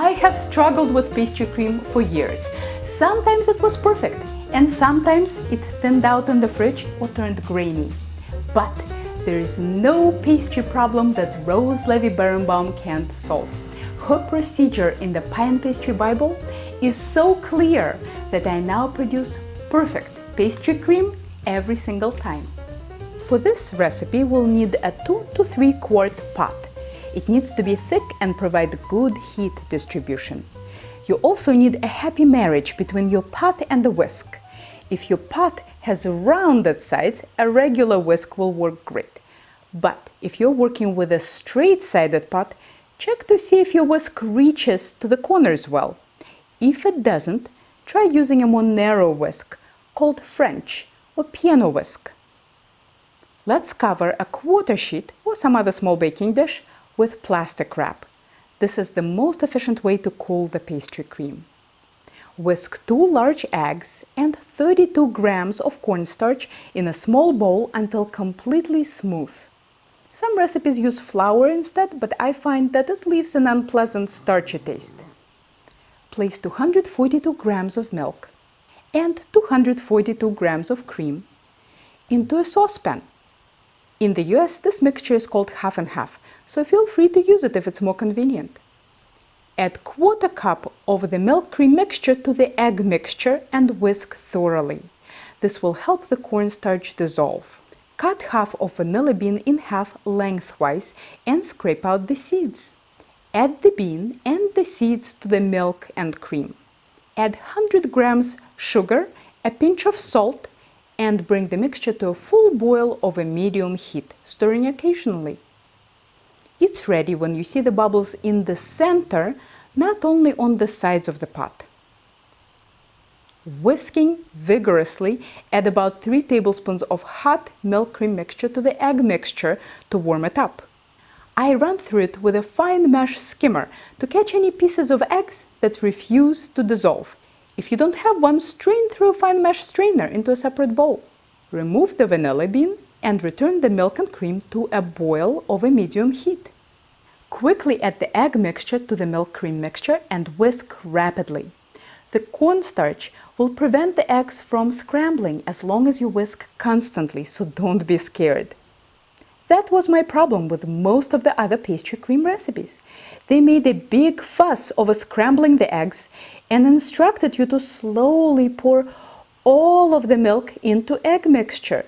I have struggled with pastry cream for years. Sometimes it was perfect, and sometimes it thinned out in the fridge or turned grainy. But there is no pastry problem that Rose Levy Beranbaum can't solve. Her procedure in the Pie and Pastry Bible is so clear that I now produce perfect pastry cream every single time. For this recipe, we'll need a 2 to 3 quart pot. It needs to be thick and provide good heat distribution. You also need a happy marriage between your pot and the whisk. If your pot has rounded sides, a regular whisk will work great. But if you're working with a straight-sided pot, check to see if your whisk reaches to the corners well. If it doesn't, try using a more narrow whisk called French or piano whisk. Let's cover a quarter sheet or some other small baking dish with plastic wrap. This is the most efficient way to cool the pastry cream. Whisk 2 large eggs and 32 grams of cornstarch in a small bowl until completely smooth. Some recipes use flour instead, but I find that it leaves an unpleasant starchy taste. Place 242 grams of milk and 242 grams of cream into a saucepan. In the US, this mixture is called half and half, so feel free to use it if it's more convenient. Add quarter cup of the milk cream mixture to the egg mixture and whisk thoroughly. This will help the cornstarch dissolve. Cut half of vanilla bean in half lengthwise and scrape out the seeds. Add the bean and the seeds to the milk and cream. Add 100 grams sugar, a pinch of salt, and bring the mixture to a full boil over medium heat, stirring occasionally. It's ready when you see the bubbles in the center, not only on the sides of the pot. Whisking vigorously, add about 3 tablespoons of hot milk cream mixture to the egg mixture to warm it up. I run through it with a fine mesh skimmer to catch any pieces of eggs that refuse to dissolve. If you don't have one, strain through a fine mesh strainer into a separate bowl. Remove the vanilla bean and return the milk and cream to a boil over medium heat. Quickly add the egg mixture to the milk cream mixture and whisk rapidly. The cornstarch will prevent the eggs from scrambling as long as you whisk constantly, so don't be scared. That was my problem with most of the other pastry cream recipes. They made a big fuss over scrambling the eggs and instructed you to slowly pour all of the milk into egg mixture.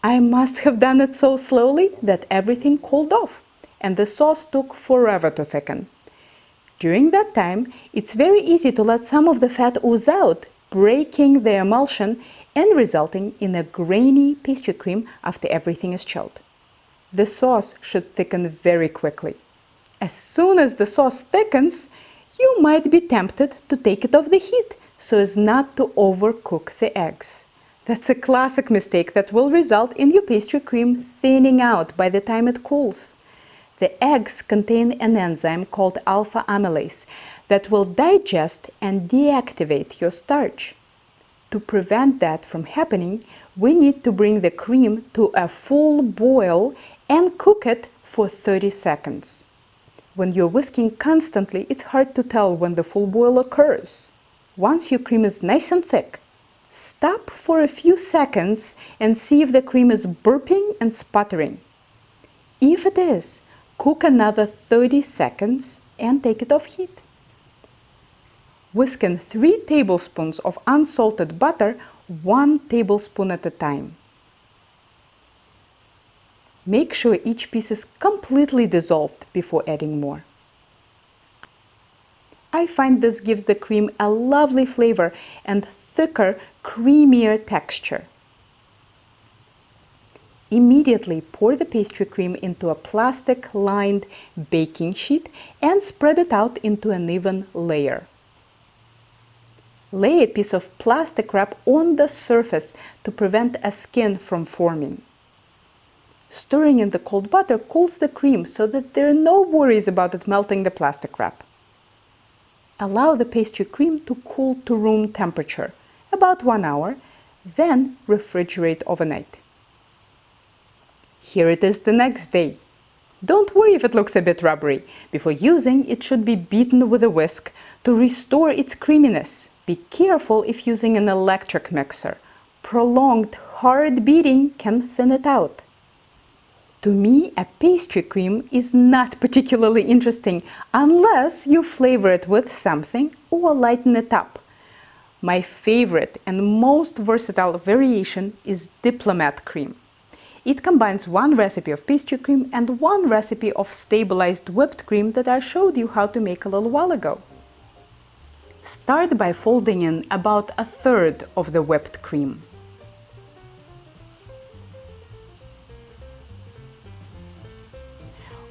I must have done it so slowly that everything cooled off and the sauce took forever to thicken. During that time, it's very easy to let some of the fat ooze out, breaking the emulsion and resulting in a grainy pastry cream after everything is chilled. The sauce should thicken very quickly. As soon as the sauce thickens, you might be tempted to take it off the heat so as not to overcook the eggs. That's a classic mistake that will result in your pastry cream thinning out by the time it cools. The eggs contain an enzyme called alpha amylase that will digest and deactivate your starch. To prevent that from happening, we need to bring the cream to a full boil and cook it for 30 seconds. When you're whisking constantly, it's hard to tell when the full boil occurs. Once your cream is nice and thick, stop for a few seconds and see if the cream is burping and sputtering. If it is, cook another 30 seconds and take it off heat. Whisk in 3 tablespoons of unsalted butter, 1 tablespoon at a time. Make sure each piece is completely dissolved before adding more. I find this gives the cream a lovely flavor and thicker, creamier texture. Immediately pour the pastry cream into a plastic-lined baking sheet and spread it out into an even layer. Lay a piece of plastic wrap on the surface to prevent a skin from forming. Stirring in the cold butter cools the cream so that there are no worries about it melting the plastic wrap. Allow the pastry cream to cool to room temperature, about 1 hour, then refrigerate overnight. Here it is the next day. Don't worry if it looks a bit rubbery. Before using, it should be beaten with a whisk to restore its creaminess. Be careful if using an electric mixer. Prolonged hard beating can thin it out. To me, a pastry cream is not particularly interesting unless you flavor it with something or lighten it up. My favorite and most versatile variation is Diplomat Cream. It combines one recipe of pastry cream and one recipe of stabilized whipped cream that I showed you how to make a little while ago. Start by folding in about a third of the whipped cream.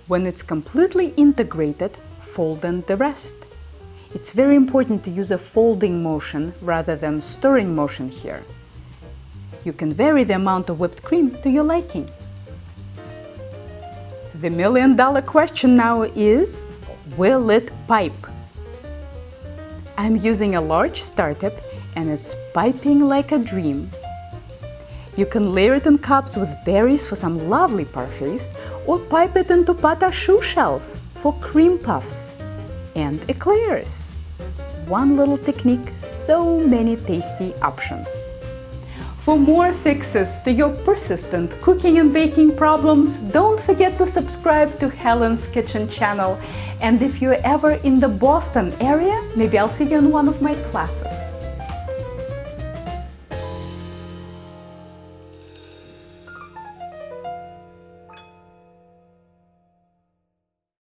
When it's completely integrated, fold in the rest. It's very important to use a folding motion rather than stirring motion here. You can vary the amount of whipped cream to your liking. The million-dollar question now is, will it pipe? I'm using a large startup and it's piping like a dream. You can layer it in cups with berries for some lovely parfaits, or pipe it into pata choux shells for cream puffs and eclairs. One little technique, so many tasty options. For more fixes to your persistent cooking and baking problems, don't forget to subscribe to Helen's Kitchen channel. And if you're ever in the Boston area, maybe I'll see you in one of my classes.